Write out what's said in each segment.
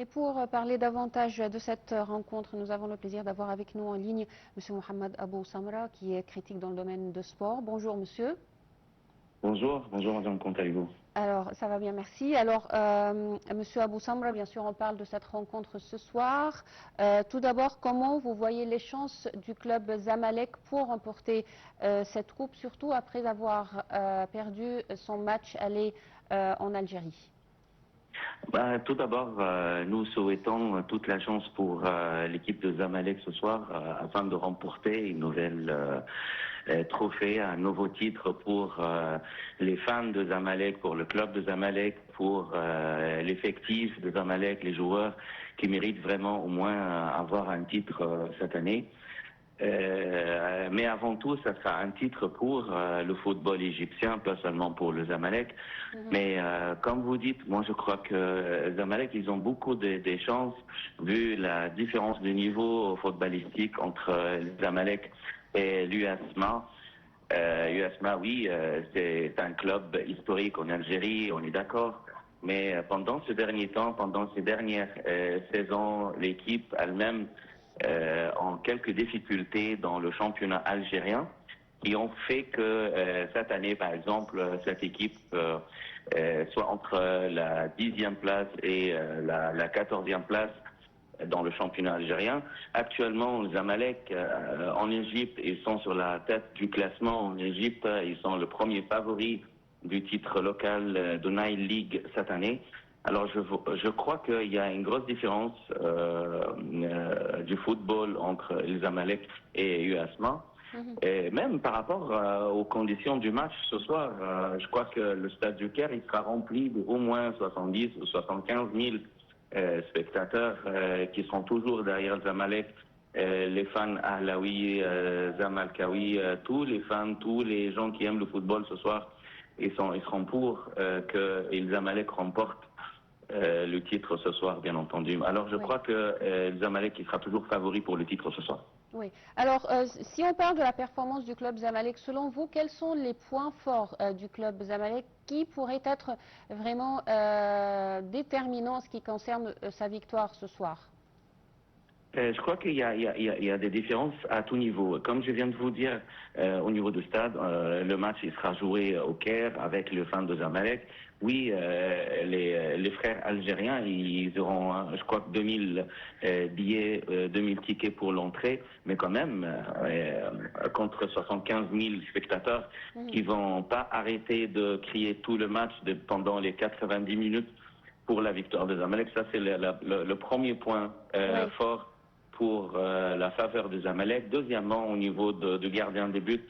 Et pour parler davantage de cette rencontre, nous avons le plaisir d'avoir avec nous en ligne M. Mohamed Abou Samra, qui est critique dans le domaine de sport. Bonjour monsieur. Bonjour madame, comment allez-vous? Alors, ça va bien, merci. Alors, Monsieur Abou Samra, bien sûr, on parle de cette rencontre ce soir. Tout d'abord, comment vous voyez les chances du club Zamalek pour remporter cette coupe, surtout après avoir perdu son match aller en Algérie? Tout d'abord, nous souhaitons toute la chance pour l'équipe de Zamalek ce soir afin de remporter une nouvelle trophée, un nouveau titre pour les fans de Zamalek, pour le club de Zamalek, pour l'effectif de Zamalek, les joueurs qui méritent vraiment au moins avoir un titre cette année. Mais avant tout, ça sera un titre pour le football égyptien, pas seulement pour le Zamalek. Mais comme vous dites, moi je crois que Zamalek, ils ont beaucoup de chances, vu la différence de niveau footballistique entre le Zamalek et l'USMA. USMA, oui, c'est un club historique en Algérie, on est d'accord. Mais pendant ce dernier temps, pendant ces dernières saisons, l'équipe elle-même ont quelques difficultés dans le championnat algérien qui ont fait que cette année, par exemple, cette équipe soit entre la 10e place et la 14e place dans le championnat algérien. Actuellement, les Zamalek en Égypte, ils sont sur la tête du classement en Égypte. Ils sont le premier favori du titre local de Nile League cette année. Alors je crois qu'il y a une grosse différence du football entre les Zamalek et USMA. Et même par rapport aux conditions du match ce soir, je crois que le stade du Caire il sera rempli d'au moins 70 ou 75 000 spectateurs qui sont toujours derrière le Zamalek. Les fans Ahlaoui, Zamalkaoui, tous les fans, tous les gens qui aiment le football ce soir, ils seront pour que le Zamalek remporte le titre ce soir, bien entendu. Alors je crois que le Zamalek il sera toujours favori pour le titre ce soir. Oui. Alors, si on parle de la performance du club Zamalek, selon vous, quels sont les points forts du club Zamalek qui pourraient être vraiment déterminants en ce qui concerne sa victoire ce soir? Je crois qu'il y a des différences à tout niveau. Comme je viens de vous dire, au niveau du stade, le match il sera joué au Caire avec le fan de Zamalek. Oui, les frères algériens, ils auront, je crois, 2000 billets, 2000 tickets pour l'entrée, mais quand même, contre 75 000 spectateurs qui vont pas arrêter de crier tout le match pendant les 90 minutes pour la victoire de Zamalek. Ça, c'est le premier point fort pour la faveur de Zamalek. Deuxièmement, au niveau du gardien des buts,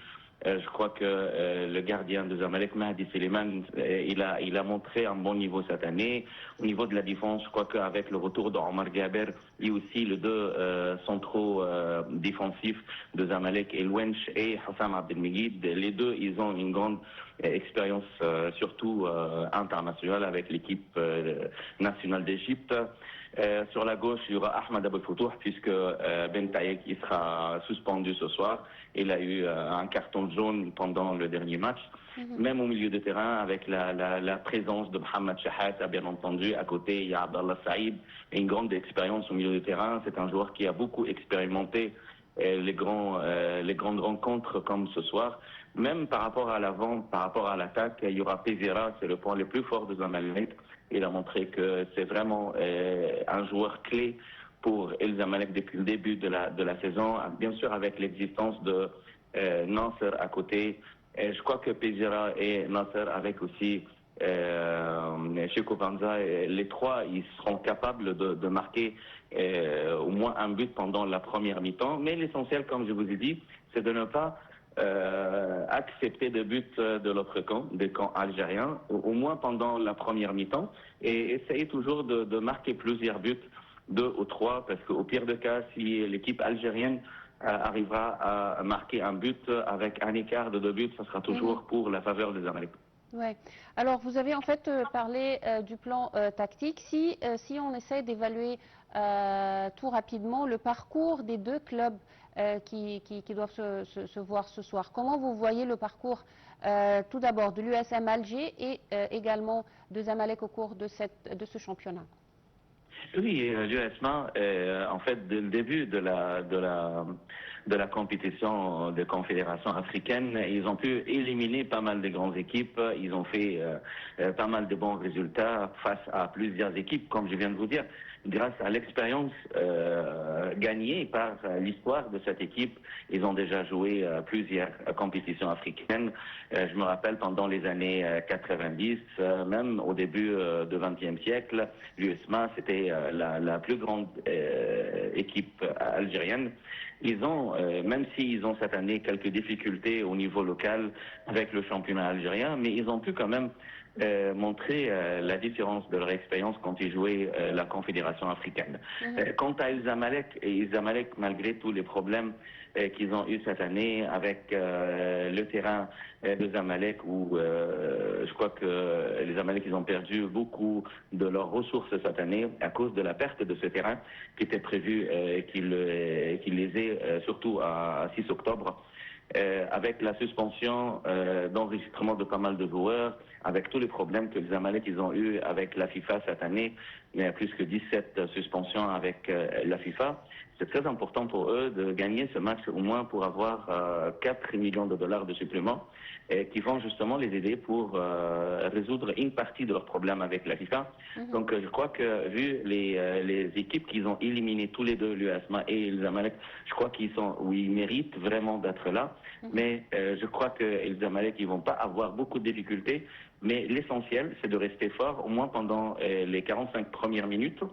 je crois que le gardien de Zamalek, Mahdi Suleiman, il a montré un bon niveau cette année. Au niveau de la défense, je crois qu'avec le retour d'Omar Gaber et aussi les deux centraux défensifs de Zamalek, Elwench et Hassam Abdelmegid, les deux, ils ont une grande expérience, surtout internationale avec l'équipe nationale d'Égypte. Sur la gauche, il y aura Ahmed Abou Foutouh, puisque Ben Taïek il sera suspendu ce soir. Il a eu un carton jaune pendant le dernier match. Même au milieu de terrain, avec la présence de Mohamed Shahat, bien entendu, à côté, il y a Abdallah Saïd, une grande expérience au milieu de terrain. C'est un joueur qui a beaucoup expérimenté les grandes rencontres comme ce soir. Même par rapport à l'avant, par rapport à l'attaque, il y aura Pezera, c'est le point le plus fort de Zamalek. Il a montré que c'est vraiment un joueur clé pour El Zamalek depuis le début de la saison, bien sûr avec l'existence de Nasser à côté. Je crois que Pezera et Nasser avec aussi Cheko Banza, les trois, ils seront capables de marquer au moins un but pendant la première mi-temps. Mais l'essentiel, comme je vous ai dit, c'est de ne pas accepter de but de l'autre camp, des camps algériens, au moins pendant la première mi-temps, et essayer toujours de marquer plusieurs buts, 2 ou 3, parce qu'au pire des cas, si l'équipe algérienne arrivera à marquer un but avec un écart de 2 buts, ça sera toujours pour la faveur des Zamalek. Ouais. Alors, vous avez en fait parlé du plan tactique. Si on essaie d'évaluer tout rapidement le parcours des deux clubs qui doivent se voir ce soir, comment vous voyez le parcours tout d'abord de l'USM Alger et également de Zamalek au cours de ce championnat? Oui, l'USMA, en fait, dès le début de la compétition des confédérations africaines, ils ont pu éliminer pas mal de grandes équipes. Ils ont fait pas mal de bons résultats face à plusieurs équipes, comme je viens de vous dire. Grâce à l'expérience gagnée par l'histoire de cette équipe, ils ont déjà joué plusieurs compétitions africaines. Je me rappelle pendant les années 90, même au début du XXe siècle, l'USMA, c'était la plus grande équipe algérienne. Ils ont, même s'ils ont cette année quelques difficultés au niveau local avec le championnat algérien, mais ils ont pu quand même montrer la différence de leur expérience quand ils jouaient la Confédération africaine. Quant à El Zamalek, malgré tous les problèmes qu'ils ont eu cette année avec le terrain de Zamalek, où je crois que les Zamalek ils ont perdu beaucoup de leurs ressources cette année à cause de la perte de ce terrain qui était prévu qu'ils les aient surtout à 6 octobre. Avec la suspension d'enregistrement de pas mal de joueurs, avec tous les problèmes que les Zamalek ils ont eu avec la FIFA cette année, il y a plus que 17 suspensions avec la FIFA. C'est très important pour eux de gagner ce match au moins pour avoir 4 millions de dollars de supplément qui vont justement les aider pour résoudre une partie de leurs problèmes avec la FIFA. Donc je crois que vu les équipes qu'ils ont éliminées tous les deux, l'USMA et les Zamalek, je crois ils méritent vraiment d'être là. Mais je crois que les Zamalek ils vont pas avoir beaucoup de difficultés. Mais l'essentiel, c'est de rester fort, au moins pendant les 45 premières minutes,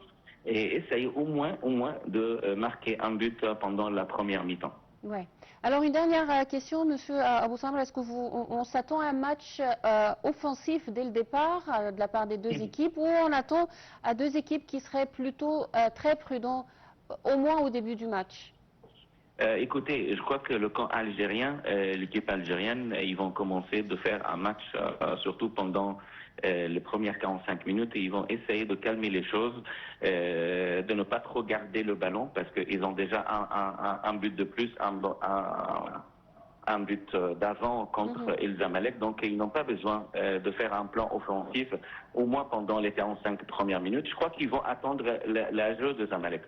et essayer au moins de marquer un but pendant la première mi-temps. Ouais. Alors une dernière question, Monsieur Abou Samra, est-ce que on s'attend à un match offensif dès le départ de la part des deux équipes, ou on attend à deux équipes qui seraient plutôt très prudents, au moins au début du match? Écoutez, je crois que le camp algérien, l'équipe algérienne, ils vont commencer de faire un match, surtout pendant les premières 45 minutes, et ils vont essayer de calmer les choses, de ne pas trop garder le ballon, parce qu'ils ont déjà un but de plus, un but d'avant contre El Zamalek, donc ils n'ont pas besoin de faire un plan offensif, au moins pendant les 45 premières minutes. Je crois qu'ils vont attendre le jeu de Zamalek.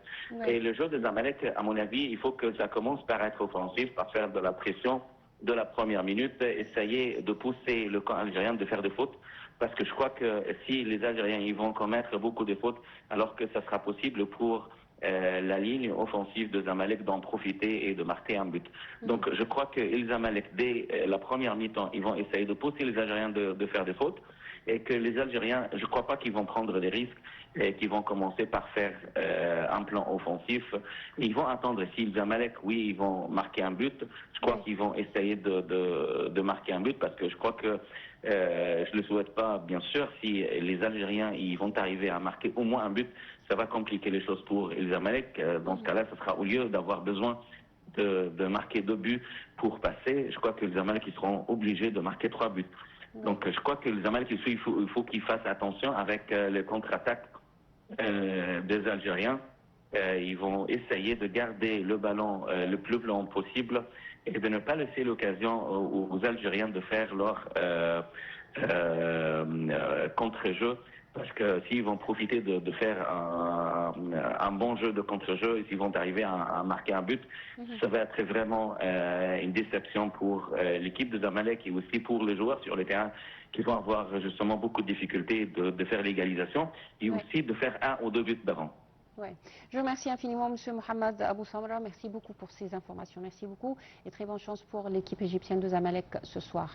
Et le jeu de Zamalek, à mon avis, il faut que ça commence par être offensif, par faire de la pression de la première minute, essayer de pousser le camp algérien de faire des fautes, parce que je crois que si les Algériens ils vont commettre beaucoup de fautes, alors que ça sera possible pour la ligne offensive de Zamalek d'en profiter et de marquer un but. Donc je crois que les Zamalek, dès la première mi-temps, ils vont essayer de pousser les Algériens de faire des fautes, et que les Algériens, je ne crois pas qu'ils vont prendre des risques et qu'ils vont commencer par faire un plan offensif. Ils vont attendre si les Zamalek, oui, ils vont marquer un but. Je crois qu'ils vont essayer de marquer un but, parce que je crois que je ne le souhaite pas, bien sûr, si les Algériens ils vont arriver à marquer au moins un but, ça va compliquer les choses pour les Zamalek. Dans ce cas-là, ce sera au lieu d'avoir besoin de marquer 2 buts pour passer, je crois que les Zamalek ils seront obligés de marquer 3 buts. Donc je crois que les Zamalek il faut qu'ils fassent attention avec les contre-attaques des Algériens. Ils vont essayer de garder le ballon le plus longtemps possible et de ne pas laisser l'occasion aux Algériens de faire leur contre-jeu, parce que s'ils vont profiter de faire un bon jeu de contre-jeu et s'ils vont arriver à marquer un but, ça va être vraiment une déception pour l'équipe de Zamalek et aussi pour les joueurs sur le terrain, qui vont avoir justement beaucoup de difficultés de faire l'égalisation et aussi de faire 1 ou 2 buts d'avant. Ouais. Je vous remercie infiniment, Monsieur Mohamed Abou Samra. Merci beaucoup pour ces informations. Merci beaucoup et très bonne chance pour l'équipe égyptienne de Zamalek ce soir.